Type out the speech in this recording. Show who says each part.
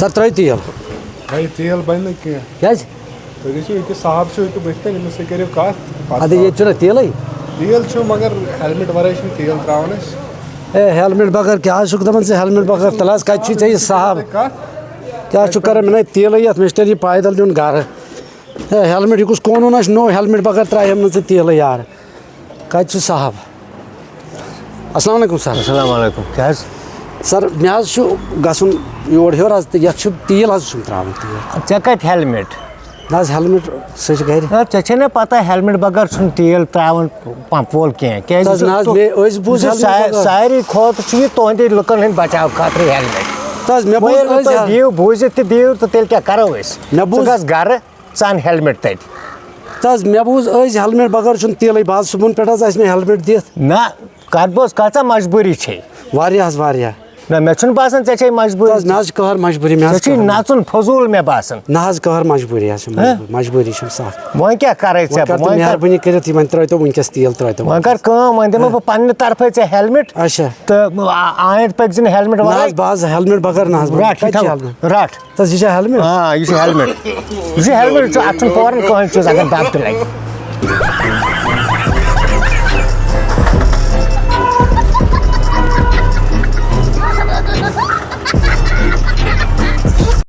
Speaker 1: سر ترٛٲیِو تیٖل
Speaker 2: بھائی تیل بنہِ نہٕ کینٛہہ
Speaker 1: کیٛازِ
Speaker 2: تُہۍ گٔژھِو أکِس صاحب چھُ ییٚتہِ بٕتھِ کَنۍ أمِس سۭتۍ کٔرِو کَتھ
Speaker 1: اَدٕ ییٚتہِ چھُنہ تیٖلٕے
Speaker 2: تیل چھُ مگر ہیلمٹ وَرٲے چھُنہٕ تیل ترٛاوان أسۍ
Speaker 1: ہے ہیلمٹ بغٲر کیٛاہ حظ چھُکھ دَپان ژٕ ہیلمٹ بغٲر تیٚلہِ حظ کَتہِ چھُے ژےٚ یہِ صاحب
Speaker 2: کَتھ
Speaker 1: کیٛاہ چھُکھ کَران مےٚ نے تیٖلٕے یَتھ مےٚ چھُ تیٚلہِ یہِ پایدَل نیُن گَرٕ ہے ہیلمٹ یہِ کُس قونوٗن چھُ نوٚو ہیلمٹ بغٲر ترٛایہَم نہٕ ژٕ تیٖلٕے یارٕ کَتہِ چھُ صاحب السلام علیکُم سر
Speaker 3: السلام علیکم کیٛاہ حظ
Speaker 1: سر مےٚ حظ چھُ گژھُن یور ہیوٚر حظ تہٕ یَتھ چھُ تیٖل حظ چھُم ترٛاوُن تیٖل
Speaker 3: ژےٚ کَتہِ ہیلمٹ
Speaker 1: نہ حظ ہیلمٹ سُہ چھِ گَرِ
Speaker 3: ژےٚ چھے نا پتہ ہیلمٹ بغٲر چھُنہٕ تیل ترٛاوُن پمپ وول کینٛہہ
Speaker 1: نہ حظ مےٚ ٲسۍ بوٗز
Speaker 3: ساروی کھۄتہٕ چھُ یہِ تُہنٛدِ لُکن ہٕنٛدۍ بچاو خٲطرٕ ہیلمٹ
Speaker 1: تہٕ حظ مےٚ بوٗز
Speaker 3: تُہۍ دِیِو بوٗزِتھ تہِ دِیِو تہٕ تیٚلہِ کیٛاہ کرو أسۍ
Speaker 1: مےٚ بوٗز
Speaker 3: ژٕ گژھ گرٕ ژٕ اَن ہیلمٹ تَتہِ
Speaker 1: تہٕ حظ مےٚ بوٗز أزۍ ہیلمٹ بغٲر چھُنہٕ تیٖلٕے بہٕ حظ صُبحن پٮ۪ٹھ حظ آسہِ مےٚ ہیلمٹ دِتھ
Speaker 3: نہ کَتھ بوز کۭژاہ مجبوٗری چھے
Speaker 1: واریاہ حظ واریاہ
Speaker 3: نہ مےٚ چھُنہٕ باسان ژےٚ چھے مجبوٗری
Speaker 1: مےٚ حظ چھِ قہر مجبوٗری مےٚ
Speaker 3: ژےٚ
Speaker 1: حظ
Speaker 3: چھُے نژُن فضوٗل مےٚ باسان
Speaker 1: نہ حظ قہر مجبوٗری حظ چھِ مجبوٗری چھِم سکھ
Speaker 3: وۄنۍ کیٛاہ کَرے ژےٚ بہٕ وۄنۍ
Speaker 1: مہربٲنی کٔرِتھ وۄنۍ ترٛٲیتو وٕنکٮ۪س تیٖل ترٛٲیتو
Speaker 3: وۄنۍ کر کٲم وۄنۍ دِمو بہٕ پننہِ طرفہٕ ژےٚ ہیلمٹ
Speaker 1: اچھا
Speaker 3: تہٕ آیِنٛدٕ پٔکۍ زِ نہٕ ہیلمٹ
Speaker 1: نہ
Speaker 3: وَرٲے
Speaker 1: حظ بہٕ حظ ہیلمٹ بغٲر نہ حظ
Speaker 3: رٹ رٹ
Speaker 1: تہٕ یہِ چھا ہیلمٹ
Speaker 3: یہِ چھُ ہیلمٹ یہِ چھُ ہیلمٹ اَتھ چھُنہٕ فورن کٕہٕنۍ چیٖز اگر دب تہِ لگہِ